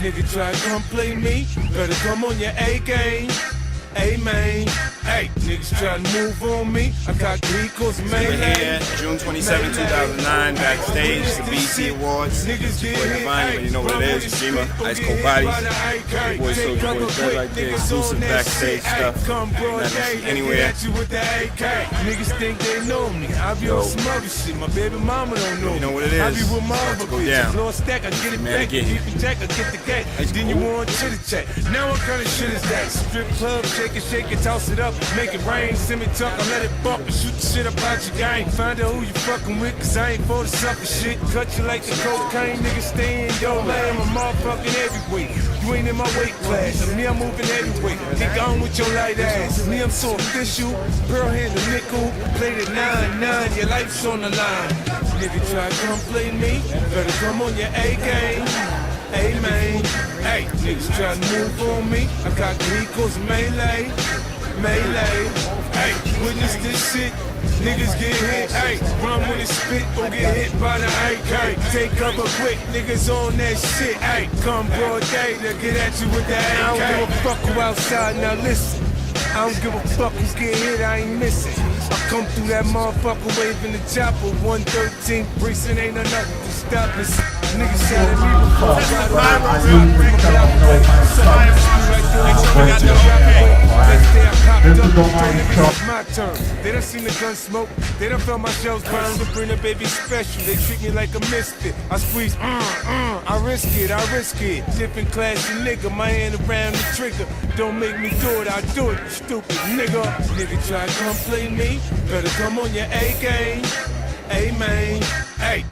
Nigga try to come play me, better come on your A game. Hey man, hey, niggas try to move on me. I got Gricos, man. We're here, June 27, 2009, backstage, the BET Awards. You know what it is, Jima, Ice Cold Bodies. Your boy Soulja Boy Dead right there, exclusive backstage stuff. Not anywhere. Niggas think they know me. I be on some other shit. My baby mama don't know me. You know what it is. I be with my other go down. bitches. Stack, I get it Man, back. get Keep it jack, I get the cat. Then you want chitty chat. Now what kind of shit is that? Strip club, shake it, toss it up, make it rain, send me tuck, I let it bump and shoot the shit up out your gang. Find out who you fucking with, cause I ain't for the sucker shit. Cut you like the cocaine, nigga, stay in your lane. I'm motherfucking heavyweight. You ain't in my weight class. Me, I'm moving heavyweight. Get gone with your light ass. Me, I'm so official. Pearl handle nickel. Play the 9-9, your life's on the line. Nigga try to come play me, better come on your A game. Hey man, hey, niggas try to move on me. I got Gricos, melee. Hey, witness this shit. Niggas get hit, hey, run with a spit or get hit by the AK. Take cover quick, niggas on that shit, hey. Come broad day, they'll get at you with the AK. I don't give a fuck who outside, now listen. I don't give a fuck who get hit, I ain't missing. I come through that motherfucker waving the chopper. 113 precinct, ain't nothing to stop us. Niggas shot at me before it's my turn. They done seen the gun smoke. They done felt my shells burn. To bring the baby special. They treat me like a misfit. I squeeze, I risk it. Different class of nigga. My hand around the trigger. Don't make me do it. I do it, you stupid nigga. Nigga try to come play me. Better come on your A game. Hey man, hey.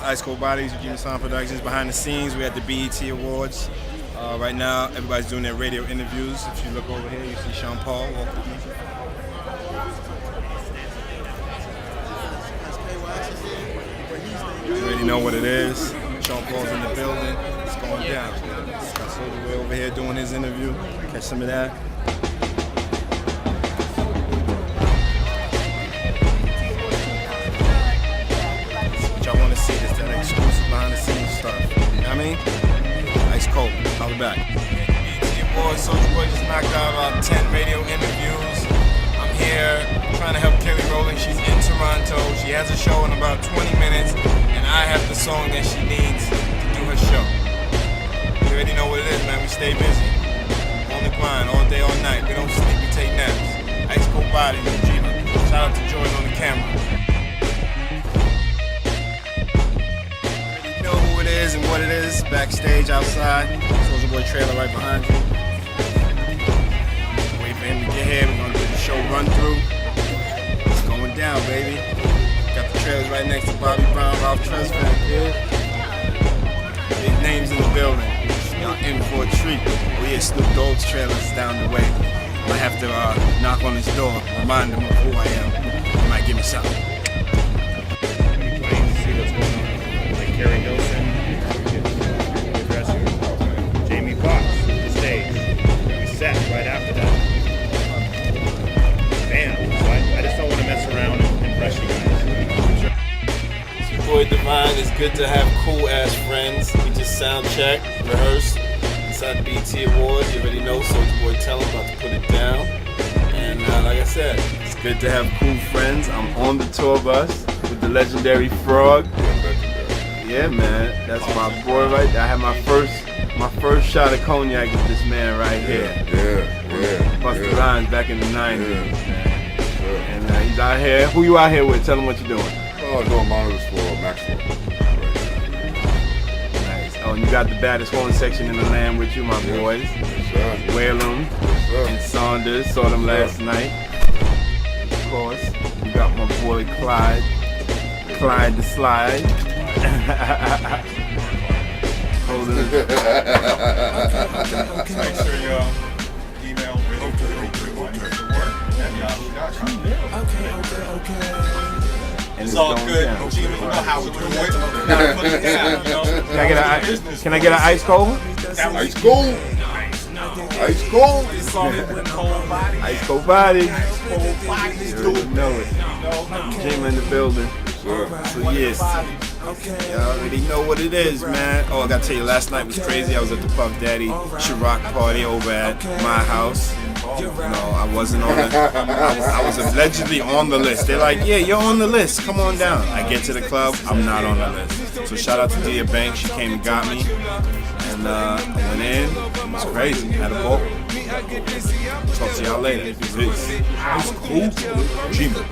Ice Cold Bodies, Eugene Sound Productions. Behind the scenes, we're at the BET Awards. Right now, everybody's doing their radio interviews. If you look over here, you see Sean Paul walk with me. You already know what it is. Sean Paul's in the building. It's going down. Got Soulja Boy over here doing his interview. Catch some of that. Exclusive behind the scenes stuff. You know what I mean? Ice Cold. I'll be back. BET Awards, Soulja Boy just knocked out about 10 radio interviews. I'm here trying to help Kelly Rowland. She's in Toronto. She has a show in about 20 minutes, and I have the song that she needs to do her show. You already know what it is, man. We stay busy. On the grind, all day, all night. We don't sleep, we take naps. Ice Cold Bodies, Gina. Shout out to Jordan on the camera. And what it is, backstage outside. Soulja Boy trailer right behind you. Wait for him to get here. We're gonna right next to Bobby Brown, Ralph Tresvant, kid. Big names in the building. Y'all in for a treat. We at Snoop Dogg's trailers down the way. Might have to knock on his door, remind him of who I am. He might give me something. Any plans to see what's going on? Like Kerry Hilson, Jamie Foxx, the stage. We set right after that. Bam. So I just don't want to mess around and rush you guys. It's your boy Divine. It's good to have cool ass friends. We just sound check, rehearsed inside the BT Awards. You already know, so your boy Tell him about to put it down. And like I said, it's good to have cool friends. I'm on the tour bus with the legendary Frog. Yeah, man, that's my boy right there. I had my first shot of cognac with this man right here. Yeah. Busta Rhymes back in the 90s, man. And he's out here. Who you out here with? Tell him what you're doing. Oh, doing monitors for Maxwell. Nice. Oh, and you got the baddest horn section in the land with you, my boys. Yes, sir. Whalum and Saunders. Saw them last night. Of course. You got my boy Clyde. Clyde the Slide. Holding it. Make sure you email And It's all going good. down. Gina, you know how we do it. Can I get an ice cold? Ice cold. Ice cold. Ice cold body. Cold bodies You do already know it. Jim in the building. Sure. So yes, y'all already know what it is, man. Oh, I gotta tell you, last night was crazy. I was at the Puff Daddy Ciroc party over at my house. No, I wasn't on the. I was allegedly on the list. They're like, yeah, you're on the list. Come on down. I get to the club, I'm not on the list. So shout out to Dia Banks. She came and got me, and I went in. It was crazy. Had a ball. Talk to y'all later. Peace. Ice cold. Gina.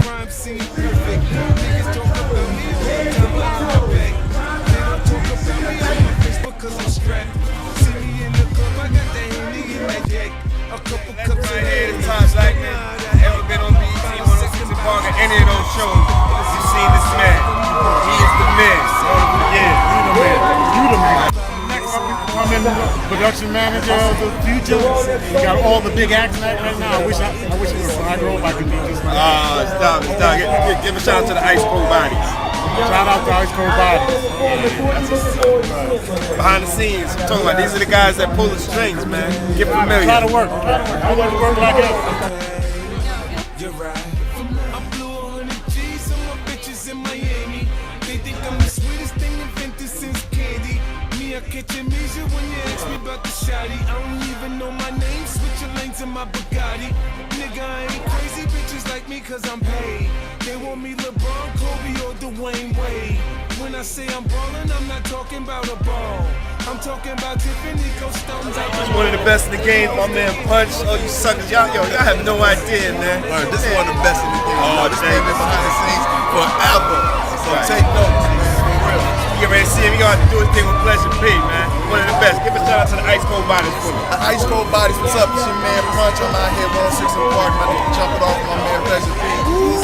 Times like man, ever been on BET 106 Park at any of those shows? You've seen this man. He is the man. Yeah, You the man. I'm in production manager of the future. We got all the big acts right now. I wish it was when I grow up I could be just like that. stop. Give a shout out to the Ice Cold Bodies. Shout out to Ice Cold Body. Behind the scenes, I'm talking about these are the guys that pull the strings, man. Get familiar. Try to work. I want to work like that. You're right. I blew 100 G's on my bitches in Miami. They think I'm the sweetest thing invented since candy. Me, I catch amnesia when you ask me about the shawty. I don't even know my name, switching lanes in my Bugatti. Nigga, I ain't crazy, bitches like me cause I'm paid. They want me LeBron, Kobe, or Dwayne Wade. When I say I'm ballin', I'm not talking about a ball. I'm talking about Tiffany Stones. One of the best in the game, my man Punch. Oh, you suckers, y'all have no idea, man. This is one of the best in the game. Oh, This man been behind the scenes forever. So take notes. You get ready to see him. You gonna have to do his thing with Pleasure P, man. One of the best. Give a shout out to the Ice Cold Bodies for me. Ice Cold Bodies, what's up? It's your man Punch. I'm out here 106 in the Park. My nigga jumping off my man Pleasure P.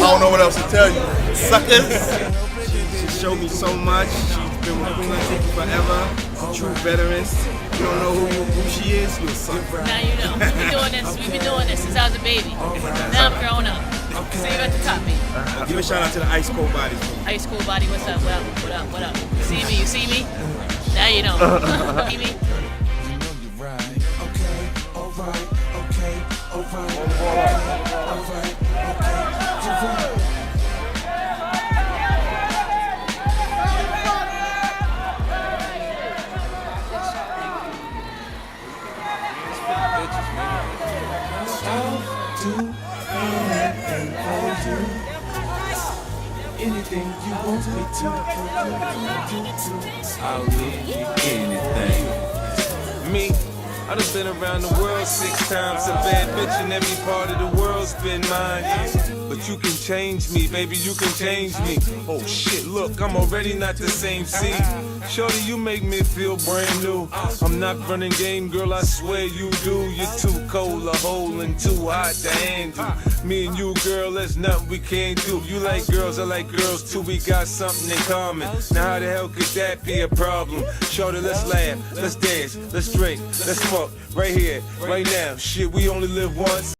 I don't know what else to tell you. Suckers. She showed me so much. She's been with Queen Latifah forever. True veteran. You don't know who she is? You a sucker. Now you know. We've been doing this since I was a baby. Now I'm grown up. So you're at the top, me. Give a shout out to the Ice Cold Bodies for me. Ice Cold Body, what's up? What up? You see me? Now you know. See me? Anything you want me to, I'll give you anything. Me, I done been around the world 6 times. A bad bitch in every part of the world's been mine. But you can change me, baby, you can change me. Oh shit, look, I'm already not the same seed. Shorty, you make me feel brand new. I'm not running game, girl, I swear you do. You're too cold, a hole feeling too hot to handle. Me and you, girl, there's nothing we can't do. You like girls, I like girls too. We got something in common. Now how the hell could that be a problem? Shorty, let's laugh, let's dance, let's drink, let's smoke. Right here, right now. Shit, we only live once.